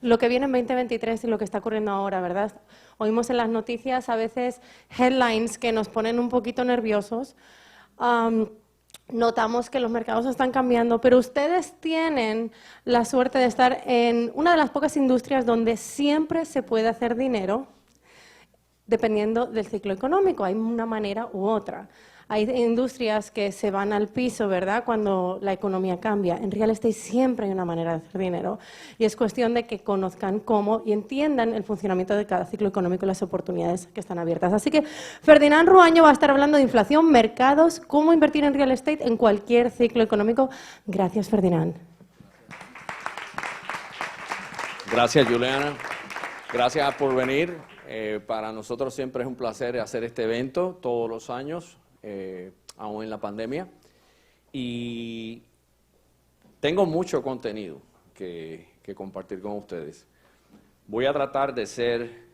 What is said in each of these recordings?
lo que viene en 2023 y lo que está ocurriendo ahora, ¿verdad? Oímos en las noticias a veces headlines que nos ponen un poquito nerviosos. Notamos que los mercados están cambiando, pero ustedes tienen la suerte de estar en una de las pocas industrias donde siempre se puede hacer dinero, dependiendo del ciclo económico. Hay una manera u otra. Hay industrias que se van al piso, ¿verdad?, cuando la economía cambia. En real estate siempre hay una manera de hacer dinero y es cuestión de que conozcan cómo y entiendan el funcionamiento de cada ciclo económico y las oportunidades que están abiertas. Así que Ferdinand Ruaño va a estar hablando de inflación, mercados, cómo invertir en real estate en cualquier ciclo económico. Gracias, Ferdinand. Gracias, Juliana. Gracias por venir. Para nosotros siempre es un placer hacer este evento todos los años, aún en la pandemia. Y tengo mucho contenido que compartir con ustedes. Voy a tratar de ser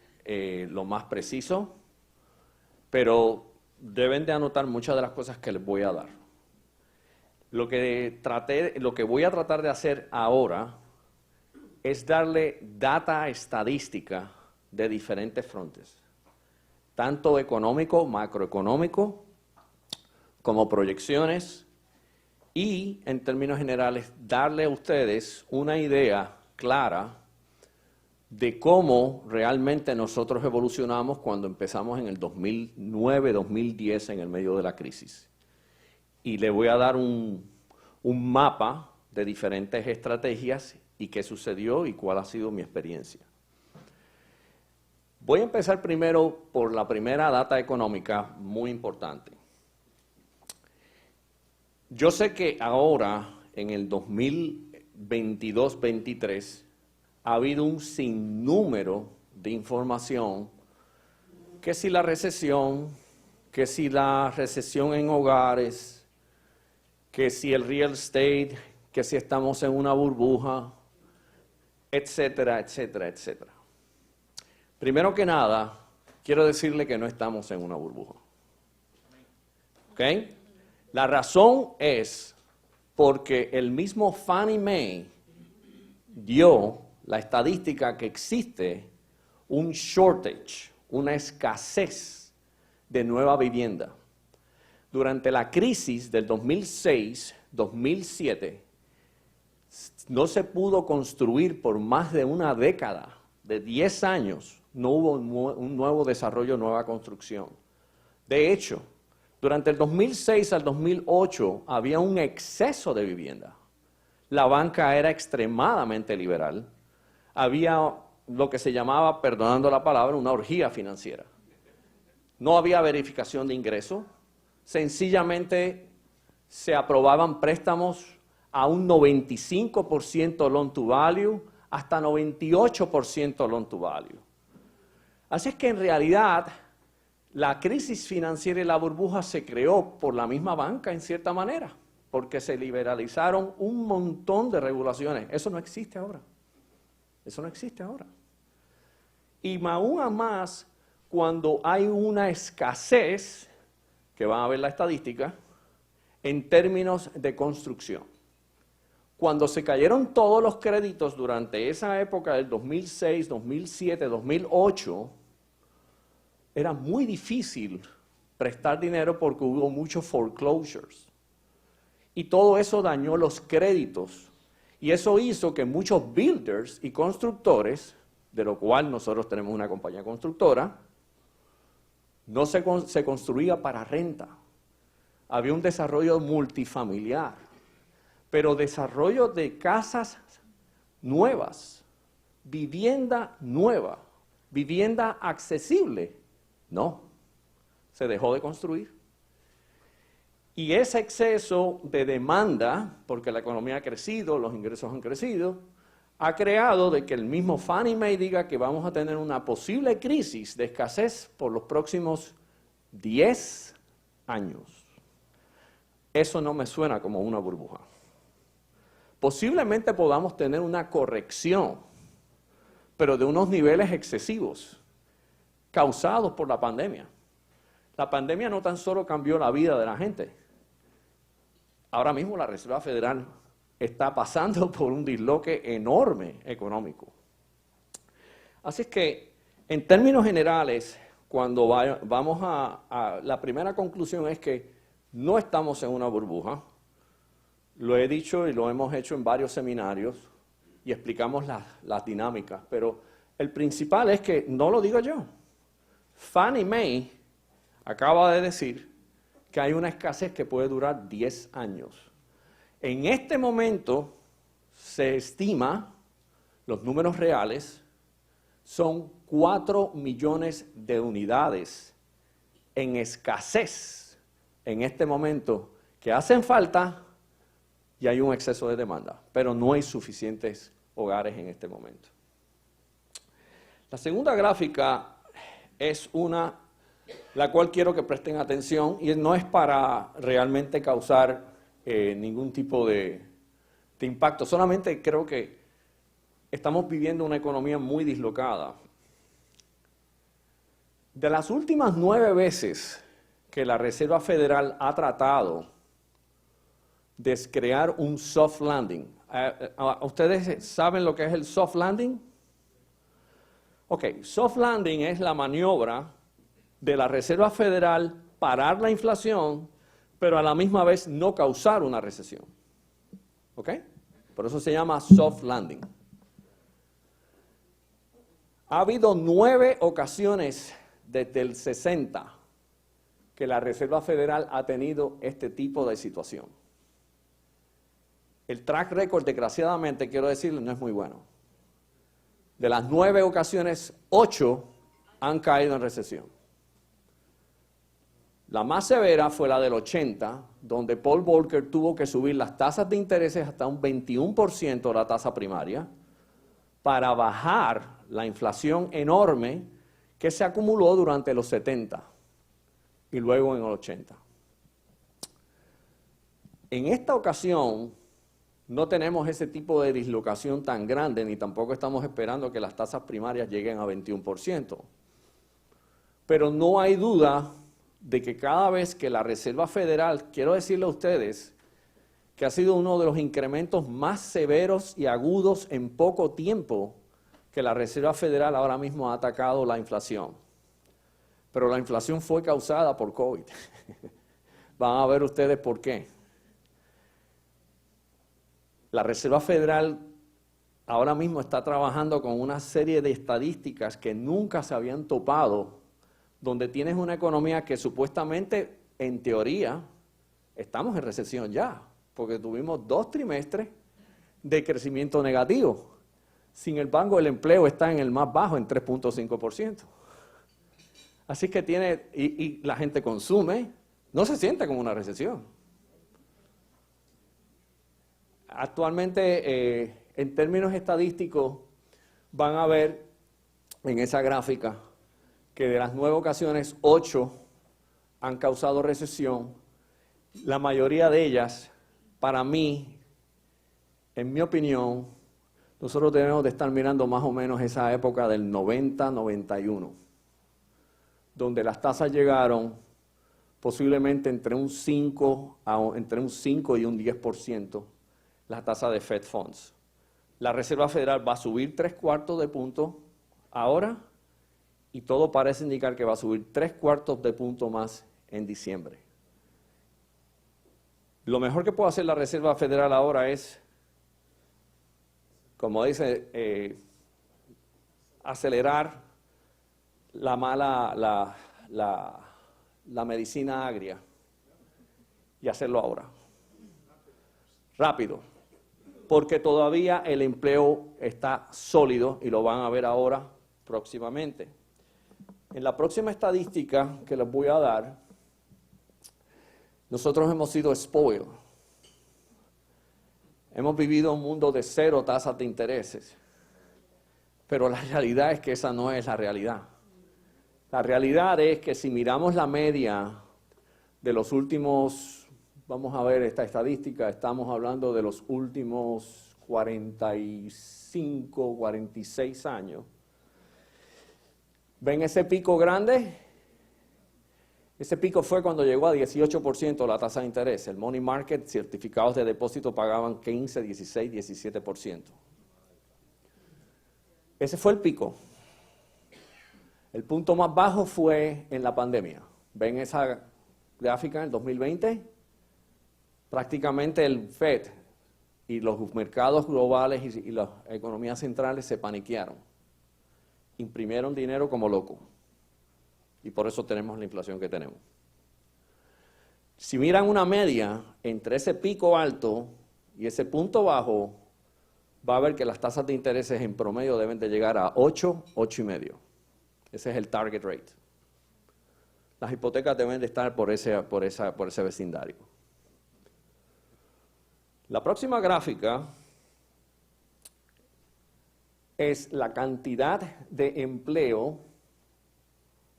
lo más preciso, pero deben de anotar muchas de las cosas que les voy a dar. Lo que voy a tratar de hacer ahora es darle data estadística de diferentes frontes, tanto económico, macroeconómico, como proyecciones y, en términos generales, darle a ustedes una idea clara de cómo realmente nosotros evolucionamos cuando empezamos en el 2009, 2010, en el medio de la crisis. Y le voy a dar un mapa de diferentes estrategias y qué sucedió y cuál ha sido mi experiencia. Voy a empezar primero por la primera data económica muy importante. Yo sé que ahora, en el 2022-23, ha habido un sinnúmero de información, que si la recesión en hogares, que si el real estate, que si estamos en una burbuja, etcétera, etcétera, etcétera. Primero que nada, quiero decirle que no estamos en una burbuja. ¿Ok? La razón es porque el mismo Fannie Mae dio la estadística que existe un shortage, una escasez de nueva vivienda. Durante la crisis del 2006-2007, no se pudo construir por más de una década, de 10 años, no hubo un nuevo desarrollo, nueva construcción. De hecho, durante el 2006 al 2008 había un exceso de vivienda. La banca era extremadamente liberal. Había lo que se llamaba, perdonando la palabra, una orgía financiera. No había verificación de ingreso. Sencillamente se aprobaban préstamos a un 95% loan to value, hasta 98% loan to value. Así es que en realidad la crisis financiera y la burbuja se creó por la misma banca en cierta manera, porque se liberalizaron un montón de regulaciones. Eso no existe ahora. Eso no existe ahora. Y aún más cuando hay una escasez, que van a ver la estadística, en términos de construcción. Cuando se cayeron todos los créditos durante esa época del 2006, 2007, 2008, era muy difícil prestar dinero porque hubo muchos foreclosures. Y todo eso dañó los créditos. Y eso hizo que muchos builders y constructores, de lo cual nosotros tenemos una compañía constructora, no se construía para renta. Había un desarrollo multifamiliar, pero desarrollo de casas nuevas, vivienda nueva, vivienda accesible, no, se dejó de construir. Y ese exceso de demanda, porque la economía ha crecido, los ingresos han crecido, ha creado de que el mismo Fannie Mae diga que vamos a tener una posible crisis de escasez por los próximos 10 años. Eso no me suena como una burbuja. Posiblemente podamos tener una corrección, pero de unos niveles excesivos, causados por la pandemia. La pandemia no tan solo cambió la vida de la gente. Ahora mismo la Reserva Federal está pasando por un disloque enorme económico. Así es que, en términos generales, cuando vamos la primera conclusión es que no estamos en una burbuja. Lo he dicho y lo hemos hecho en varios seminarios y explicamos las dinámicas, pero el principal es que no lo digo yo. Fannie Mae acaba de decir que hay una escasez que puede durar 10 años. En este momento se estima, los números reales, son 4 millones de unidades en escasez en este momento que hacen falta y hay un exceso de demanda, pero no hay suficientes hogares en este momento. La segunda gráfica es una, la cual quiero que presten atención y no es para realmente causar ningún tipo de impacto, solamente creo que estamos viviendo una economía muy dislocada. De las últimas 9 veces que la Reserva Federal ha tratado de crear un soft landing, ¿ustedes saben lo que es el soft landing? Ok, soft landing es la maniobra de la Reserva Federal parar la inflación, pero a la misma vez no causar una recesión. ¿Ok? Por eso se llama soft landing. Ha habido 9 ocasiones desde el 60 que la Reserva Federal ha tenido este tipo de situación. El track record, desgraciadamente, quiero decirle, no es muy bueno. De las 9 ocasiones, 8 han caído en recesión. La más severa fue la del 80, donde Paul Volcker tuvo que subir las tasas de intereses hasta un 21% de la tasa primaria para bajar la inflación enorme que se acumuló durante los 70 y luego en el 80. En esta ocasión no tenemos ese tipo de dislocación tan grande, ni tampoco estamos esperando que las tasas primarias lleguen a 21%. Pero no hay duda de que cada vez que la Reserva Federal, quiero decirle a ustedes, que ha sido uno de los incrementos más severos y agudos en poco tiempo que la Reserva Federal ahora mismo ha atacado la inflación. Pero la inflación fue causada por COVID. Van a ver ustedes por qué. La Reserva Federal ahora mismo está trabajando con una serie de estadísticas que nunca se habían topado, donde tienes una economía que supuestamente, en teoría, estamos en recesión ya, porque tuvimos 2 trimestres de crecimiento negativo. Sin embargo, el empleo está en el más bajo, en 3.5%. Así que y la gente consume, no se siente como una recesión. Actualmente, en términos estadísticos, van a ver en esa gráfica que de las 9 ocasiones, 8 han causado recesión. La mayoría de ellas, para mí, en mi opinión, nosotros debemos de estar mirando más o menos esa época del 90-91, donde las tasas llegaron posiblemente entre un 5 y un 10%, la tasa de Fed Funds. La Reserva Federal va a subir 3/4 de punto ahora y todo parece indicar que va a subir 3/4 de punto más en diciembre. Lo mejor que puede hacer la Reserva Federal ahora es, como dice, acelerar la medicina agria y hacerlo ahora. Rápido. Porque todavía el empleo está sólido y lo van a ver ahora próximamente. En la próxima estadística que les voy a dar, nosotros hemos sido spoiled. Hemos vivido un mundo de 0 tasas de intereses, pero la realidad es que esa no es la realidad. La realidad es que si miramos la media de los últimos, vamos a ver esta estadística, estamos hablando de los últimos 45, 46 años. ¿Ven ese pico grande? Ese pico fue cuando llegó a 18% la tasa de interés. El money market, certificados de depósito pagaban 15, 16, 17%. Ese fue el pico. El punto más bajo fue en la pandemia. ¿Ven esa gráfica en el 2020? Prácticamente el FED y los mercados globales y las economías centrales se paniquearon. Imprimieron dinero como locos. Y por eso tenemos la inflación que tenemos. Si miran una media entre ese pico alto y ese punto bajo, va a ver que las tasas de intereses en promedio deben de llegar a 8, 8,5. Ese es el target rate. Las hipotecas deben de estar por ese vecindario. La próxima gráfica es la cantidad de empleo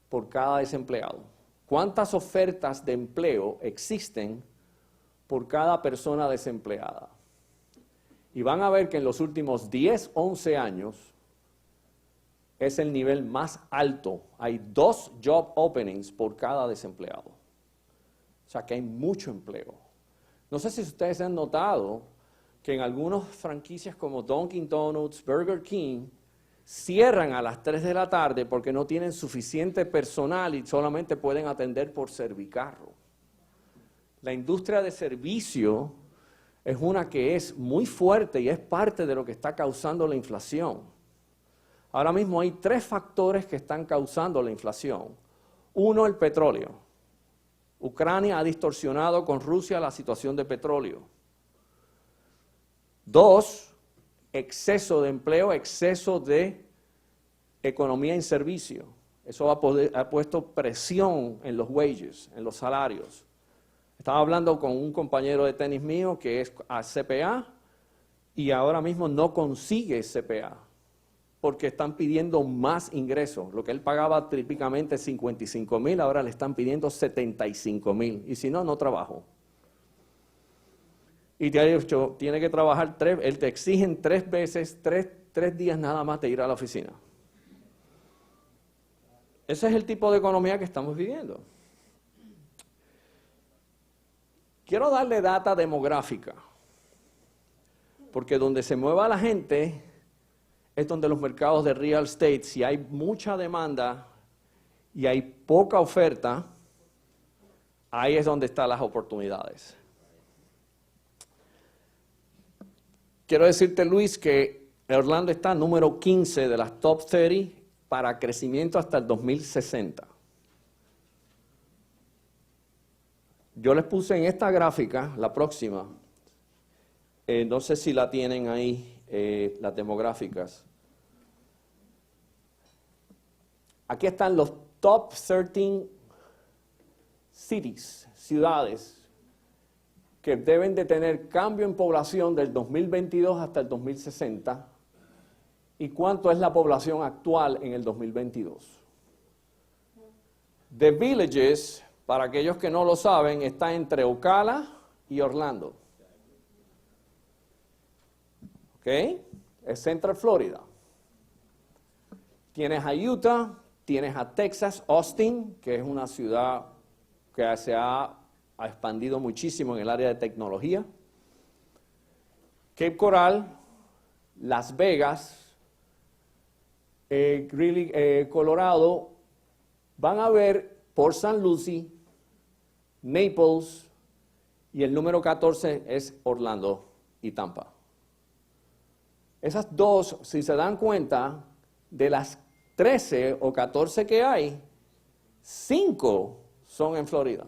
por cada desempleado. ¿Cuántas ofertas de empleo existen por cada persona desempleada? Y van a ver que en los últimos 10, 11 años es el nivel más alto. Hay 2 job openings por cada desempleado. O sea que hay mucho empleo. No sé si ustedes han notado que en algunas franquicias como Dunkin' Donuts, Burger King, cierran a las 3 de la tarde porque no tienen suficiente personal y solamente pueden atender por servicarro. La industria de servicio es una que es muy fuerte y es parte de lo que está causando la inflación. Ahora mismo hay 3 factores que están causando la inflación. Uno, el petróleo. Ucrania ha distorsionado con Rusia la situación de petróleo. 2, exceso de empleo, exceso de economía en servicio. Eso ha puesto presión en los wages, en los salarios. Estaba hablando con un compañero de tenis mío que es CPA y ahora mismo no consigue CPA porque están pidiendo más ingresos. Lo que él pagaba típicamente 55,000, ahora le están pidiendo 75,000 y si no, no trabajo. Y te ha dicho, tiene que trabajar él te exigen 3 veces, 3 días nada más de ir a la oficina. Ese es el tipo de economía que estamos viviendo. Quiero darle data demográfica, porque donde se mueva la gente es donde los mercados de real estate, si hay mucha demanda y hay poca oferta, ahí es donde están las oportunidades. Quiero decirte, Luis, que Orlando está número 15 de las top 30 para crecimiento hasta el 2060. Yo les puse en esta gráfica, la próxima, no sé si la tienen ahí, las demográficas. Aquí están los top 13 ciudades, que deben de tener cambio en población del 2022 hasta el 2060 y cuánto es la población actual en el 2022. The Villages, para aquellos que no lo saben, está entre Ocala y Orlando. ¿Ok? Es Central Florida. Tienes a Utah, tienes a Texas, Austin, que es una ciudad que se ha expandido muchísimo en el área de tecnología. Cape Coral, Las Vegas, Greeley, Colorado. Van a ver Port St. Lucie, Naples y el número 14 es Orlando y Tampa. Esas 2, si se dan cuenta, de las 13 o 14 que hay, 5 son en Florida.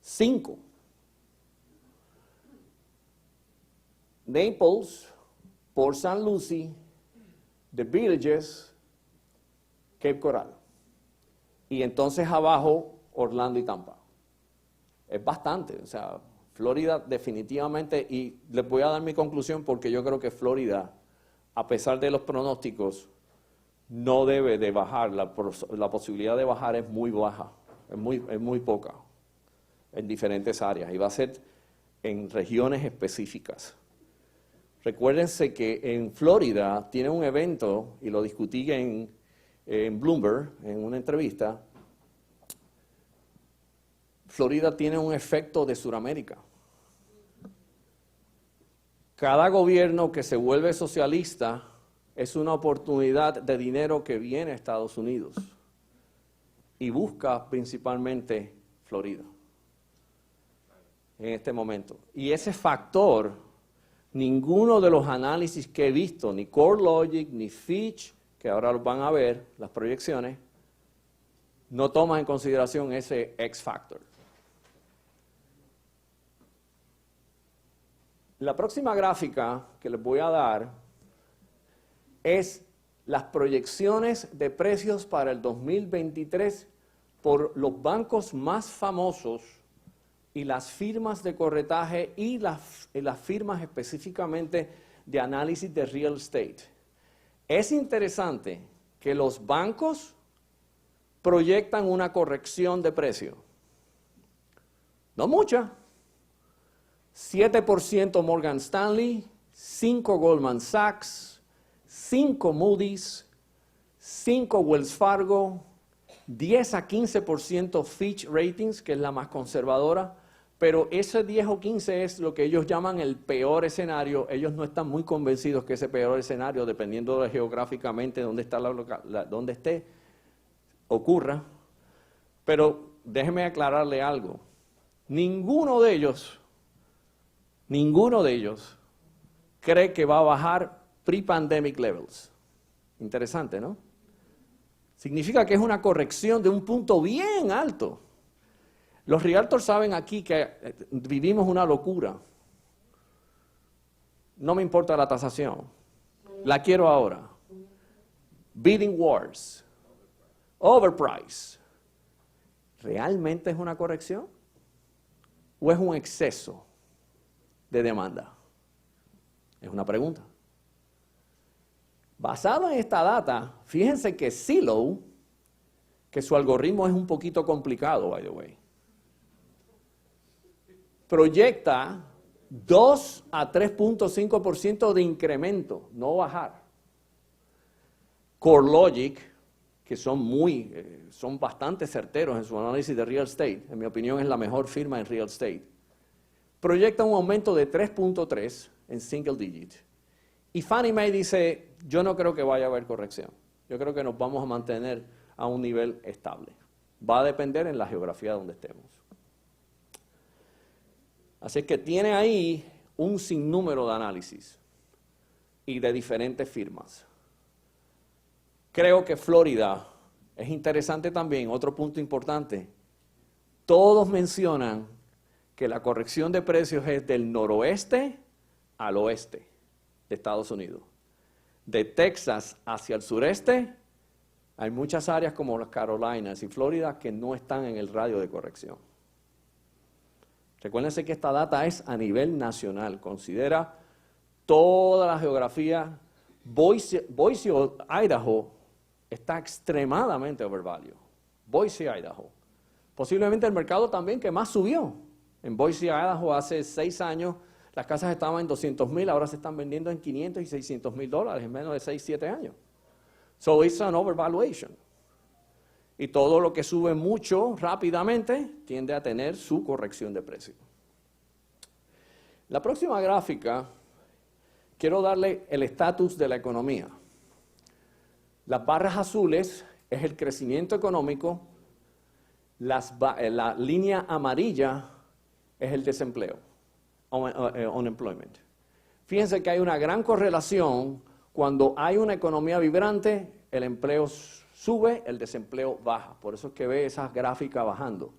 5. Naples, Port St. Lucie, The Villages, Cape Coral. Y entonces abajo, Orlando y Tampa. Es bastante, o sea, Florida definitivamente, y les voy a dar mi conclusión porque yo creo que Florida, a pesar de los pronósticos, no debe de bajar, la posibilidad de bajar es muy baja, es muy poca en diferentes áreas y va a ser en regiones específicas. Recuérdense que en Florida tiene un evento, y lo discutí en Bloomberg, en una entrevista. Florida tiene un efecto de Sudamérica. Cada gobierno que se vuelve socialista es una oportunidad de dinero que viene a Estados Unidos y busca principalmente Florida en este momento. Y ese factor, ninguno de los análisis que he visto, ni CoreLogic, ni Fitch, que ahora los van a ver, las proyecciones, no toman en consideración ese X factor. La próxima gráfica que les voy a dar es las proyecciones de precios para el 2023 por los bancos más famosos y las firmas de corretaje y las firmas específicamente de análisis de real estate. Es interesante que los bancos proyectan una corrección de precio. No mucha. 7% Morgan Stanley, 5% Goldman Sachs, 5% Moody's, 5% Wells Fargo, 10 a 15% Fitch Ratings, que es la más conservadora, pero ese 10 o 15 es lo que ellos llaman el peor escenario. Ellos no están muy convencidos que ese peor escenario, dependiendo de geográficamente dónde está dónde esté, ocurra. Pero déjeme aclararle algo. Ninguno de ellos cree que va a bajar pre-pandemic levels. Interesante, ¿no? Significa que es una corrección de un punto bien alto. Los realtors saben aquí que vivimos una locura. No me importa la tasación. La quiero ahora. Bidding wars. Overprice. ¿Realmente es una corrección? ¿O es un exceso de demanda? Es una pregunta. Basado en esta data, fíjense que Zillow, que su algoritmo es un poquito complicado, by the way, proyecta 2 a 3.5% de incremento, no bajar. CoreLogic, que son bastante certeros en su análisis de real estate, en mi opinión es la mejor firma en real estate, proyecta un aumento de 3.3 en single digit. Y Fannie Mae dice, yo no creo que vaya a haber corrección. Yo creo que nos vamos a mantener a un nivel estable. Va a depender en la geografía donde estemos. Así que tiene ahí un sinnúmero de análisis y de diferentes firmas. Creo que Florida es interesante también, otro punto importante. Todos mencionan que la corrección de precios es del noroeste al oeste de Estados Unidos. De Texas hacia el sureste, hay muchas áreas como las Carolinas y Florida que no están en el radio de corrección. Recuérdense que esta data es a nivel nacional, considera toda la geografía. Boise, Idaho, está extremadamente overvalued. Boise, Idaho. Posiblemente el mercado también que más subió. En Boise, Idaho, hace 6 años, las casas estaban en $200,000, ahora se están vendiendo en $500 y $600,000 en menos de 6, 7 años. So it's an overvaluation. Y todo lo que sube mucho rápidamente tiende a tener su corrección de precio. La próxima gráfica, quiero darle el estatus de la economía. Las barras azules es el crecimiento económico, la línea amarilla es el desempleo, unemployment. Fíjense que hay una gran correlación. Cuando hay una economía vibrante, el empleo sube, el desempleo baja. Por eso es que ve esas gráficas bajando.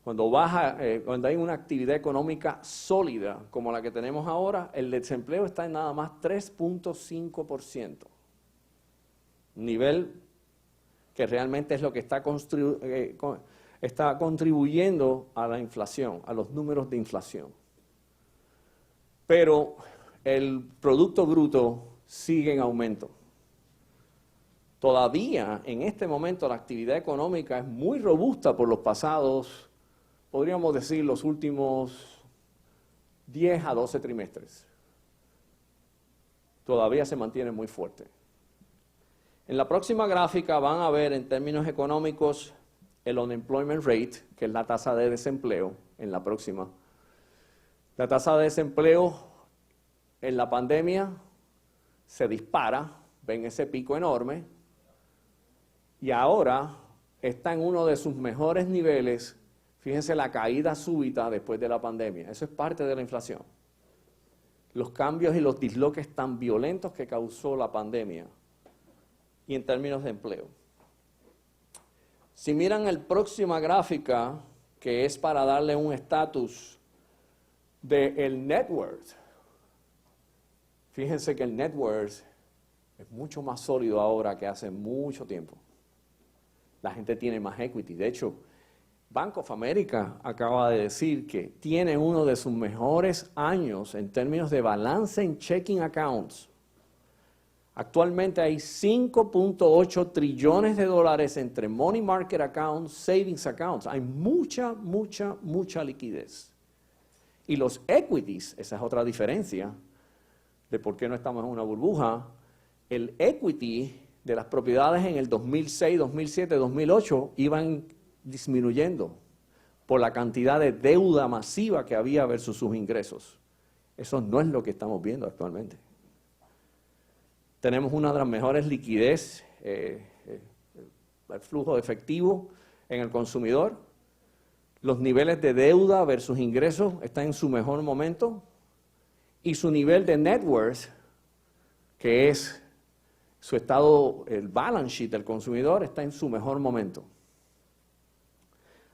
Cuando hay una actividad económica sólida como la que tenemos ahora, el desempleo está en nada más 3.5%. Nivel que realmente es lo que está contribuyendo a la inflación, a los números de inflación. Pero el Producto Bruto sigue en aumento. Todavía en este momento la actividad económica es muy robusta por los pasados, podríamos decir, los últimos 10 a 12 trimestres. Todavía se mantiene muy fuerte. En la próxima gráfica van a ver en términos económicos el unemployment rate, que es la tasa de desempleo, en la próxima. La tasa de desempleo en la pandemia se dispara, ven ese pico enorme, y ahora está en uno de sus mejores niveles. Fíjense la caída súbita después de la pandemia. Eso es parte de la inflación. Los cambios y los disloques tan violentos que causó la pandemia. Y en términos de empleo. Si miran la próxima gráfica, que es para darle un estatus del net worth. Fíjense que el net worth es mucho más sólido ahora que hace mucho tiempo. La gente tiene más equity. De hecho, Bank of America acaba de decir que tiene uno de sus mejores años en términos de balance en checking accounts. Actualmente hay 5.8 trillones de dólares entre money market accounts, savings accounts. Hay mucha liquidez. Y los equities, esa es otra diferencia de por qué no estamos en una burbuja. El equity de las propiedades en el 2006, 2007, 2008 iban disminuyendo por la cantidad de deuda masiva que había versus sus ingresos. Eso no es lo que estamos viendo actualmente. Tenemos una de las mejores liquidez, el flujo de efectivo en el consumidor. Los niveles de deuda versus ingresos están en su mejor momento. Y su nivel de net worth, que es su estado, el balance sheet del consumidor, está en su mejor momento.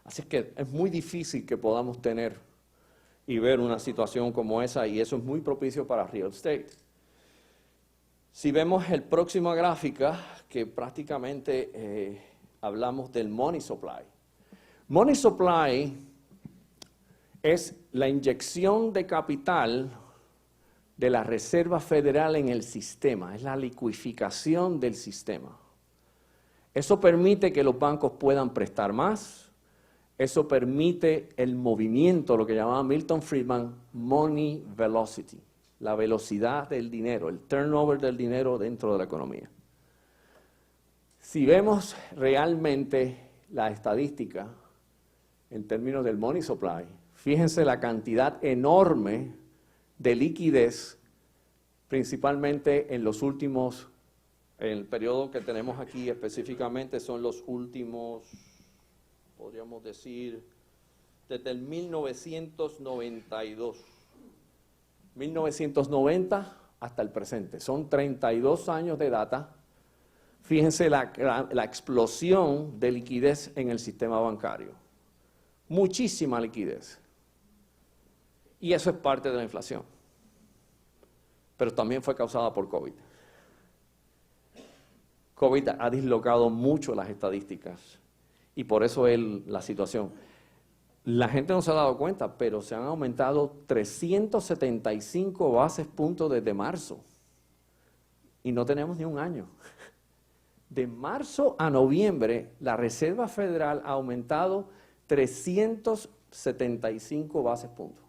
Así que es muy difícil que podamos tener y ver una situación como esa, y eso es muy propicio para real estate. Si vemos el próximo gráfica, que prácticamente hablamos del money supply. Money supply es la inyección de capital de la Reserva Federal en el sistema, es la liquidificación del sistema. Eso permite que los bancos puedan prestar más, eso permite el movimiento, lo que llamaba Milton Friedman, money velocity, la velocidad del dinero, el turnover del dinero dentro de la economía. Si vemos realmente la estadística en términos del money supply, fíjense la cantidad enorme de liquidez, principalmente en los últimos, en el periodo que tenemos aquí específicamente, son los últimos, podríamos decir, desde el 1992. 1990 hasta el presente. Son 32 años de data. Fíjense la explosión de liquidez en el sistema bancario. Muchísima liquidez. Y eso es parte de la inflación. Pero también fue causada por COVID. COVID ha dislocado mucho las estadísticas. Y por eso es la situación. La gente no se ha dado cuenta, pero se han aumentado 375 bases puntos desde marzo. Y no tenemos ni un año. De marzo a noviembre, la Reserva Federal ha aumentado 375 bases puntos.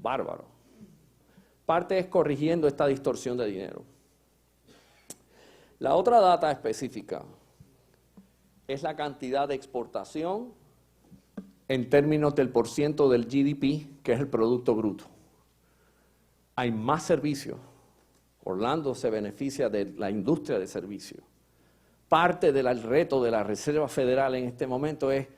Bárbaro. Parte es corrigiendo esta distorsión de dinero. La otra data específica es la cantidad de exportación en términos del porciento del GDP, que es el Producto Bruto. Hay más servicios. Orlando se beneficia de la industria de servicios. Parte del reto de la Reserva Federal en este momento es,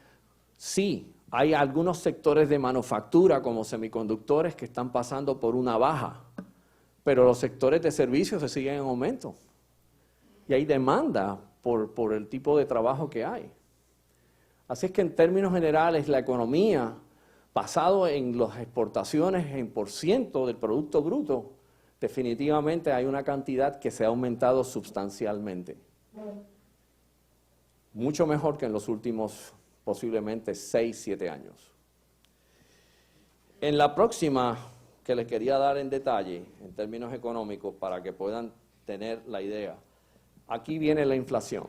sí, hay algunos sectores de manufactura como semiconductores que están pasando por una baja, pero los sectores de servicios se siguen en aumento. Y hay demanda por el tipo de trabajo que hay. Así es que en términos generales la economía, basado en las exportaciones en porciento del Producto Bruto, definitivamente hay una cantidad que se ha aumentado sustancialmente. Mucho mejor que en los últimos posiblemente 6, 7 años. En la próxima que les quería dar en detalle, en términos económicos, para que puedan tener la idea, aquí viene la inflación.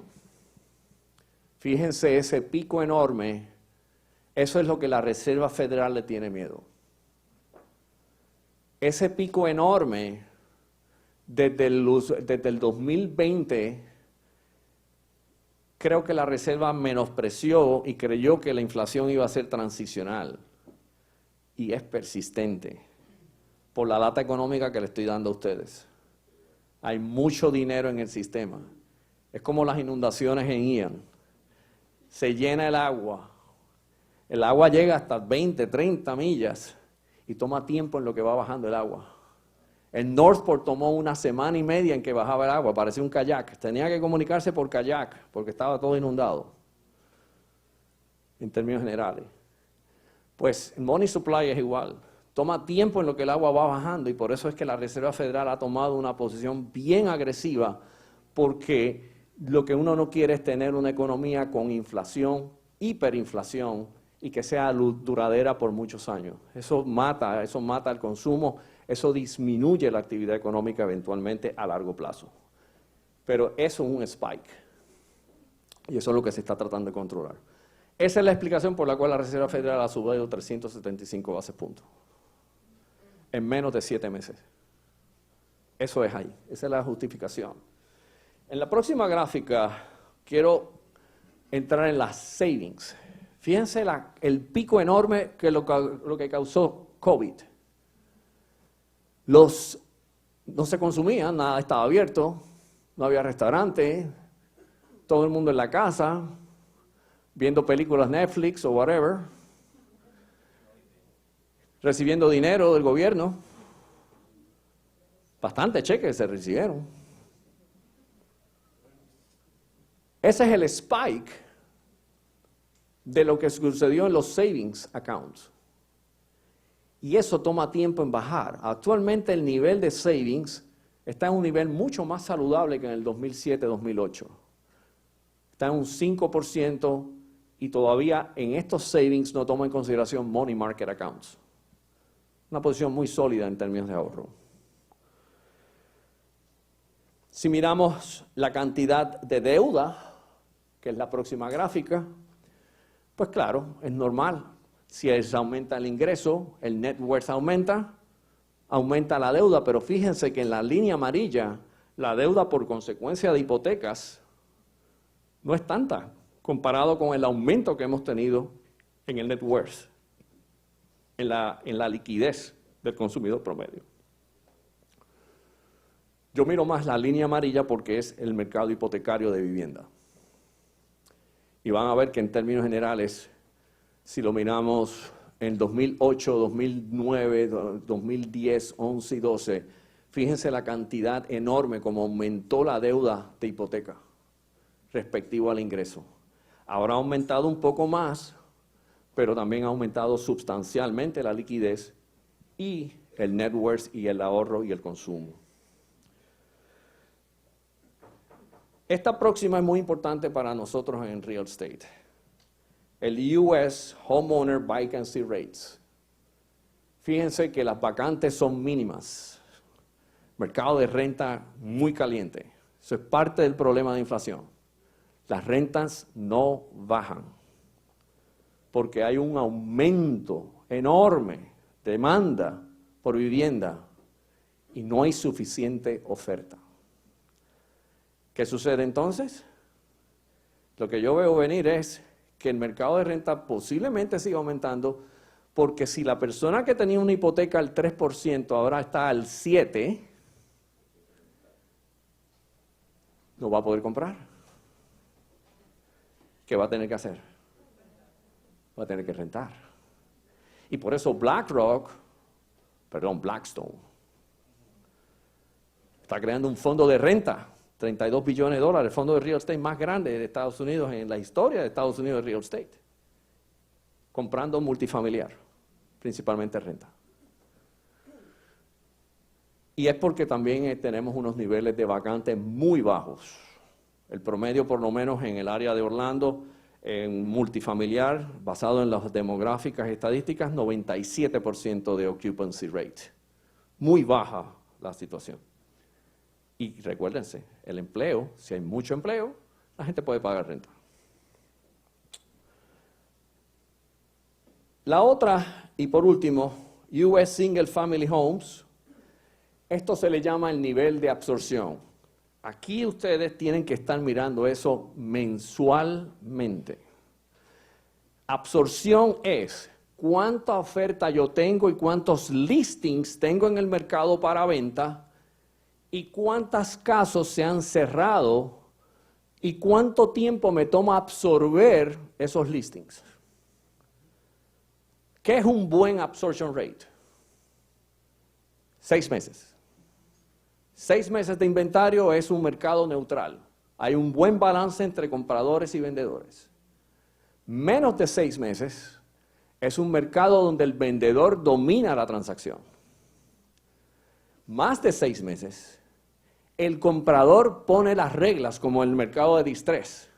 Fíjense ese pico enorme, eso es lo que la Reserva Federal le tiene miedo. Ese pico enorme, desde el 2020, creo que la Reserva menospreció y creyó que la inflación iba a ser transicional. Y es persistente. por la data económica que le estoy dando a ustedes. Hay mucho dinero en el sistema. Es como las inundaciones en Ian. Se llena el agua llega hasta 20, 30 millas y toma tiempo en lo que va bajando el agua. El Northport tomó 1 semana y media en que bajaba el agua, parecía un kayak. Tenía que comunicarse por kayak porque estaba todo inundado, en términos generales. Pues el money supply es igual. Toma tiempo en lo que el agua va bajando y por eso es que la Reserva Federal ha tomado una posición bien agresiva, porque lo que uno no quiere es tener una economía con inflación, hiperinflación y que sea duradera por muchos años. Eso mata el consumo, eso disminuye la actividad económica eventualmente a largo plazo. Pero eso es un spike y eso es lo que se está tratando de controlar. Esa es la explicación por la cual la Reserva Federal ha subido 375 bases puntos en menos de 7 meses. Eso es ahí, esa es la justificación. En la próxima gráfica quiero entrar en las savings. Fíjense el pico enorme que lo que causó COVID. No se consumía, nada estaba abierto, no había restaurante, todo el mundo en la casa, viendo películas Netflix o whatever, recibiendo dinero del gobierno. Bastantes cheques se recibieron. Ese es el spike de lo que sucedió en los savings accounts. Y eso toma tiempo en bajar. Actualmente el nivel de savings está en un nivel mucho más saludable que en el 2007-2008. Está en un 5% y todavía en estos savings no toma en consideración money market accounts. Una posición muy sólida en términos de ahorro. Si miramos la cantidad de deuda, que es la próxima gráfica, pues claro, es normal. Si aumenta el ingreso, el net worth aumenta la deuda, pero fíjense que en la línea amarilla, la deuda por consecuencia de hipotecas no es tanta comparado con el aumento que hemos tenido en el net worth, en la liquidez del consumidor promedio. Yo miro más la línea amarilla porque es el mercado hipotecario de vivienda. Y van a ver que en términos generales, si lo miramos en 2008, 2009, 2010, 11 y 12, fíjense la cantidad enorme como aumentó la deuda de hipoteca respectivo al ingreso. Ahora ha aumentado un poco más, pero también ha aumentado sustancialmente la liquidez y el net worth y el ahorro y el consumo. Esta próxima es muy importante para nosotros en real estate. El US Homeowner Vacancy Rates. Fíjense que las vacantes son mínimas. Mercado de renta muy caliente. Eso es parte del problema de inflación. Las rentas no bajan porque hay un aumento enorme de demanda por vivienda y no hay suficiente oferta. ¿Qué sucede entonces? Lo que yo veo venir es que el mercado de renta posiblemente siga aumentando, porque si la persona que tenía una hipoteca al 3% ahora está al 7%, no va a poder comprar. ¿Qué va a tener que hacer? Va a tener que rentar. Y por eso Blackstone, está creando un fondo de renta, $32 billones, el fondo de real estate más grande de Estados Unidos en la historia de Estados Unidos de real estate, comprando multifamiliar, principalmente renta. Y es porque también tenemos unos niveles de vacantes muy bajos. El promedio, por lo menos en el área de Orlando, en multifamiliar, basado en las demográficas y estadísticas, 97% de occupancy rate. Muy baja la situación. Y recuérdense, el empleo, si hay mucho empleo, la gente puede pagar renta. La otra, y por último, US Single Family Homes. Esto se le llama el nivel de absorción. Aquí ustedes tienen que estar mirando eso mensualmente. Absorción es cuánta oferta yo tengo y cuántos listings tengo en el mercado para venta y cuántos casos se han cerrado y cuánto tiempo me toma absorber esos listings. ¿Qué es un buen absorption rate? 6 meses. 6 meses de inventario es un mercado neutral. Hay un buen balance entre compradores y vendedores. Menos de 6 meses es un mercado donde el vendedor domina la transacción. Más de 6 meses, el comprador pone las reglas, como el mercado de distress,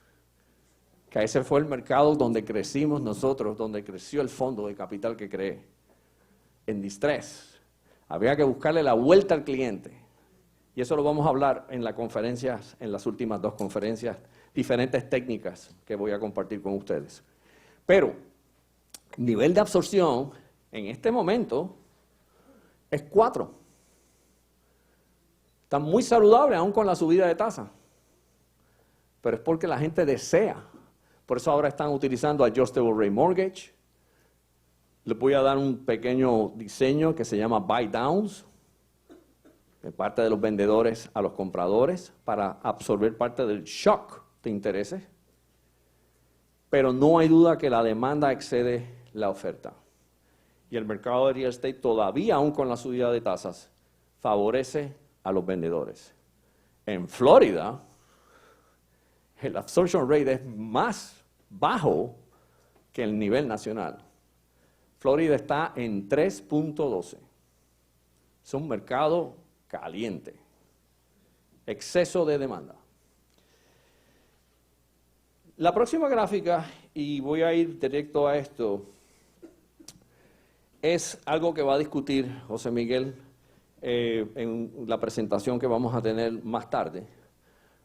que ese fue el mercado donde crecimos nosotros, donde creció el fondo de capital que creé. En distress, había que buscarle la vuelta al cliente. Y eso lo vamos a hablar en las conferencias, en las últimas 2 conferencias, diferentes técnicas que voy a compartir con ustedes. Pero, nivel de absorción en este momento es 4. Está muy saludable aún con la subida de tasa. Pero es porque la gente desea. Por eso ahora están utilizando Adjustable Rate Mortgage. Les voy a dar un pequeño diseño que se llama Buy Downs, de parte de los vendedores a los compradores, para absorber parte del shock de intereses. Pero no hay duda que la demanda excede la oferta. Y el mercado de real estate todavía, aún con la subida de tasas, favorece a los vendedores. En Florida, el absorption rate es más bajo que el nivel nacional. Florida está en 3.12. Es un mercado caliente. Exceso de demanda. La próxima gráfica, y voy a ir directo a esto, es algo que va a discutir José Miguel en la presentación que vamos a tener más tarde.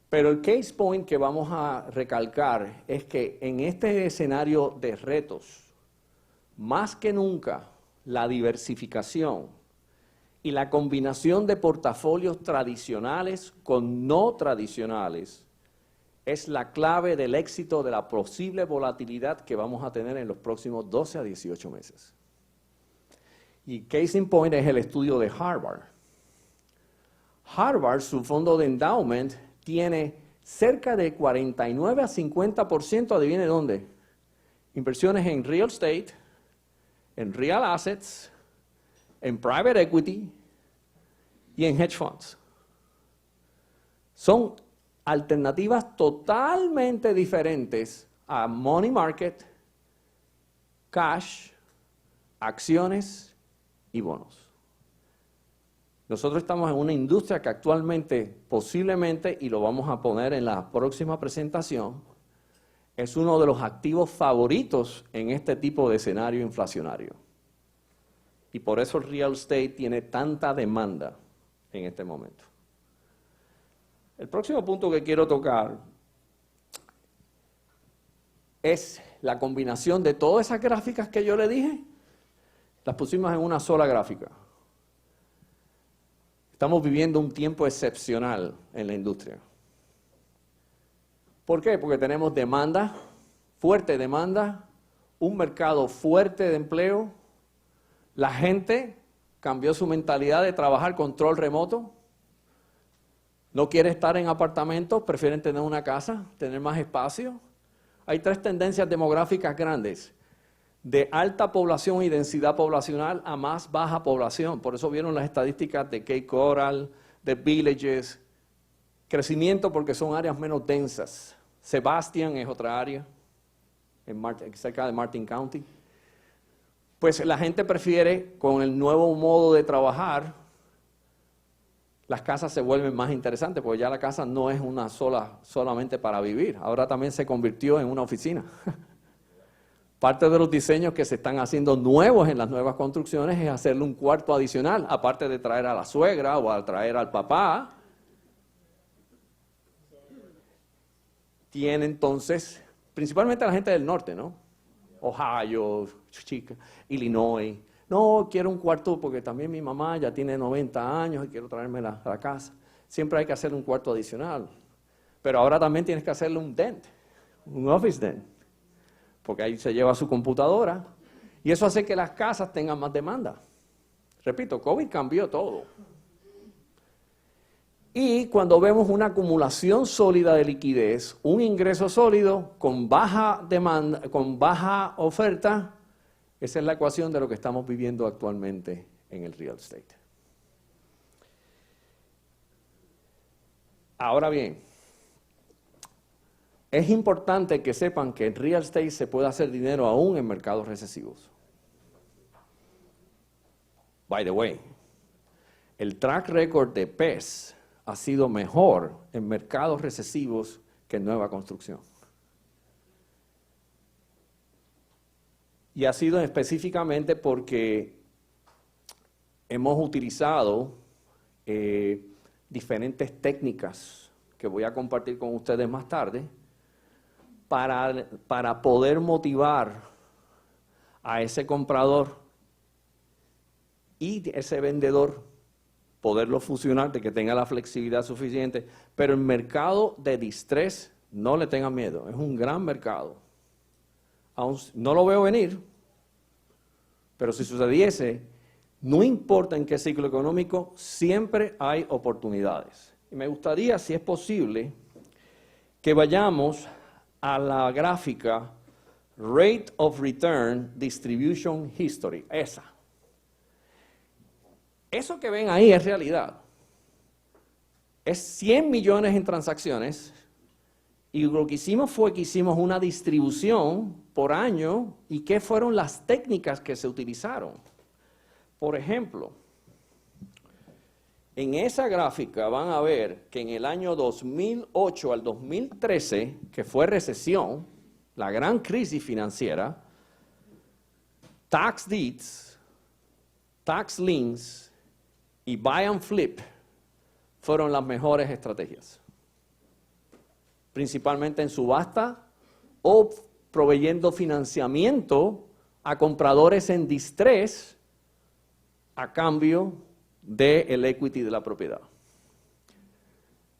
Pero el case point que vamos a recalcar es que en este escenario de retos, más que nunca, la diversificación y la combinación de portafolios tradicionales con no tradicionales es la clave del éxito de la posible volatilidad que vamos a tener en los próximos 12 a 18 meses. Y case in point es el estudio de Harvard. Harvard, su fondo de endowment, tiene cerca de 49 a 50%, adivine dónde, inversiones en real estate, en real assets, en private equity y en hedge funds. Son alternativas totalmente diferentes a money market, cash, acciones y bonos. Nosotros estamos en una industria que actualmente, posiblemente, y lo vamos a poner en la próxima presentación, es uno de los activos favoritos en este tipo de escenario inflacionario. Y por eso el real estate tiene tanta demanda en este momento. El próximo punto que quiero tocar es la combinación de todas esas gráficas que yo le dije, las pusimos en una sola gráfica. Estamos viviendo un tiempo excepcional en la industria. ¿Por qué? Porque tenemos demanda, fuerte demanda, un mercado fuerte de empleo, la gente cambió su mentalidad de trabajar control remoto, no quiere estar en apartamentos, prefieren tener una casa, tener más espacio. Hay 3 tendencias demográficas grandes, de alta población y densidad poblacional a más baja población. Por eso vieron las estadísticas de Cape Coral, de Villages, crecimiento porque son áreas menos densas. Sebastian es otra área, cerca de Martin County. Pues la gente prefiere, con el nuevo modo de trabajar, las casas se vuelven más interesantes, porque ya la casa no es una solamente para vivir, ahora también se convirtió en una oficina. Parte de los diseños que se están haciendo nuevos en las nuevas construcciones es hacerle un cuarto adicional, aparte de traer a la suegra o a traer al papá. Tiene entonces, principalmente la gente del norte, ¿no? Ohio, Illinois. No, quiero un cuarto porque también mi mamá ya tiene 90 años y quiero traérmela a la casa. Siempre hay que hacerle un cuarto adicional. Pero ahora también tienes que hacerle un dent, un office dent. Porque ahí se lleva su computadora Y eso hace que las casas tengan más demanda. Repito, COVID cambió todo. Y cuando vemos una acumulación sólida de liquidez, un ingreso sólido con baja demanda, con baja oferta, esa es la ecuación de lo que estamos viviendo actualmente en el real estate. Ahora bien, es importante que sepan que en real estate se puede hacer dinero aún en mercados recesivos. By the way, el track record de PES ha sido mejor en mercados recesivos que en nueva construcción. Y ha sido específicamente porque hemos utilizado diferentes técnicas que voy a compartir con ustedes más tarde para poder motivar a ese comprador y ese vendedor, poderlo fusionar, de que tenga la flexibilidad suficiente. Pero el mercado de distress, no le tengan miedo, es un gran mercado. Aún no lo veo venir, pero si sucediese, no importa en qué ciclo económico, siempre hay oportunidades. Y me gustaría, si es posible, que vayamos a la gráfica Rate of Return Distribution History, esa. Eso que ven ahí es realidad. Es 100 millones en transacciones y lo que hicimos fue que hicimos una distribución por año y qué fueron las técnicas que se utilizaron. Por ejemplo, en esa gráfica van a ver que en el año 2008 al 2013, que fue recesión, la gran crisis financiera, tax deeds, tax liens y buy and flip fueron las mejores estrategias. Principalmente en subasta o proveyendo financiamiento a compradores en distress a cambio del equity de la propiedad.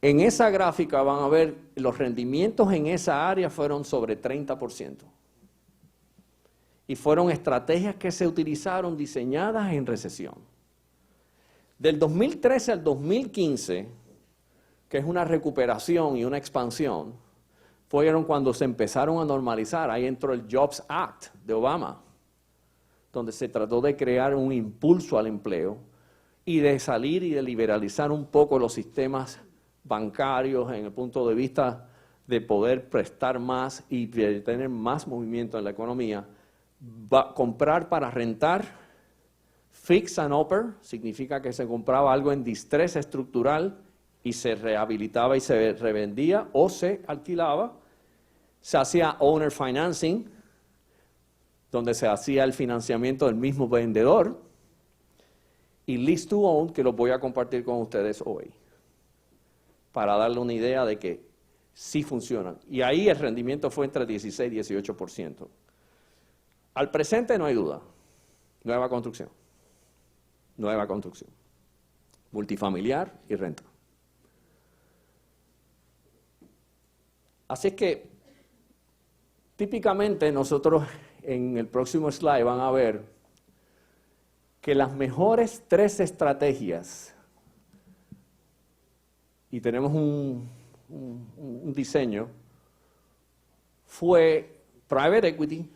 En esa gráfica van a ver los rendimientos en esa área fueron sobre 30%. Y fueron estrategias que se utilizaron diseñadas en recesión. Del 2013 al 2015, que es una recuperación y una expansión, fueron cuando se empezaron a normalizar. Ahí entró el Jobs Act de Obama, donde se trató de crear un impulso al empleo y de salir y de liberalizar un poco los sistemas bancarios en el punto de vista de poder prestar más y de tener más movimiento en la economía. Comprar para rentar, fix and offer, significa que se compraba algo en distrés estructural y se rehabilitaba y se revendía o se alquilaba. Se hacía owner financing, donde se hacía el financiamiento del mismo vendedor, y lease to own, que lo voy a compartir con ustedes hoy, para darle una idea de que sí funcionan. Y ahí el rendimiento fue entre 16 y 18%. Al presente no hay duda, nueva construcción, multifamiliar y renta. Así es que, típicamente nosotros en el próximo slide van a ver que las mejores 3 estrategias, y tenemos un diseño, fue private equity,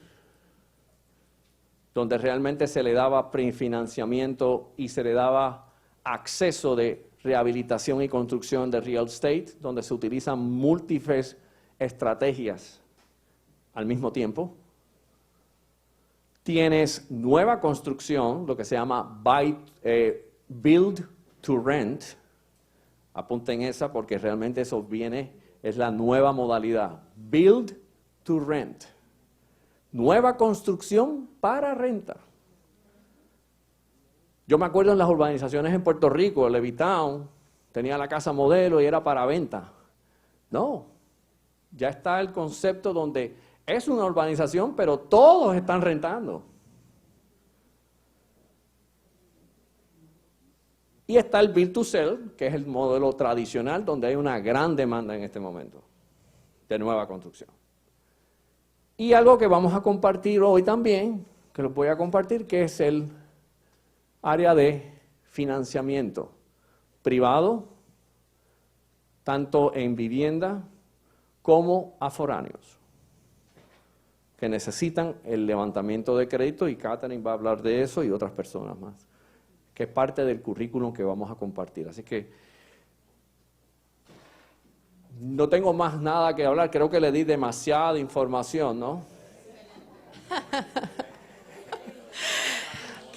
donde realmente se le daba prefinanciamiento y se le daba acceso de rehabilitación y construcción de real estate, donde se utilizan múltiples estrategias al mismo tiempo. Tienes nueva construcción, lo que se llama build to rent. Apunten esa porque realmente eso es la nueva modalidad. Build to rent. Nueva construcción para renta. Yo me acuerdo en las urbanizaciones en Puerto Rico, Levittown, tenía la casa modelo y era para venta. No, ya está el concepto donde es una urbanización, pero todos están rentando. Y está el build to sell, que es el modelo tradicional, donde hay una gran demanda en este momento de nueva construcción. Y algo que vamos a compartir hoy también, que les voy a compartir, que es el área de financiamiento privado, tanto en vivienda como a foráneos, que necesitan el levantamiento de crédito, y Catherine va a hablar de eso y otras personas más, que es parte del currículum que vamos a compartir. Así que no tengo más nada que hablar, creo que le di demasiada información, ¿no?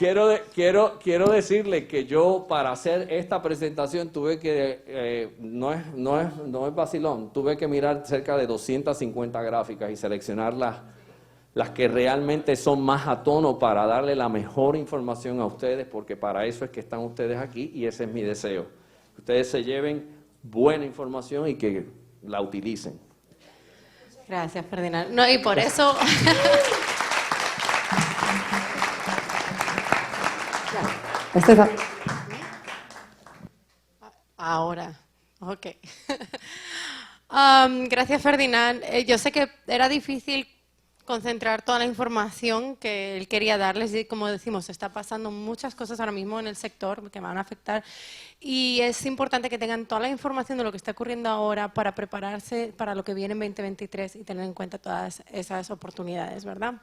Quiero decirle que yo, para hacer esta presentación, tuve que, no es vacilón, tuve que mirar cerca de 250 gráficas y seleccionar las que realmente son más a tono para darle la mejor información a ustedes, porque para eso es que están ustedes aquí y ese es mi deseo. Que ustedes se lleven buena información y que la utilicen. Gracias, Ferdinand. No, y por eso... Ahora, ok. Gracias, Ferdinand. Yo sé que era difícil concentrar toda la información que él quería darles y, como decimos, está pasando muchas cosas ahora mismo en el sector que van a afectar y es importante que tengan toda la información de lo que está ocurriendo ahora para prepararse para lo que viene en 2023 y tener en cuenta todas esas oportunidades, ¿verdad?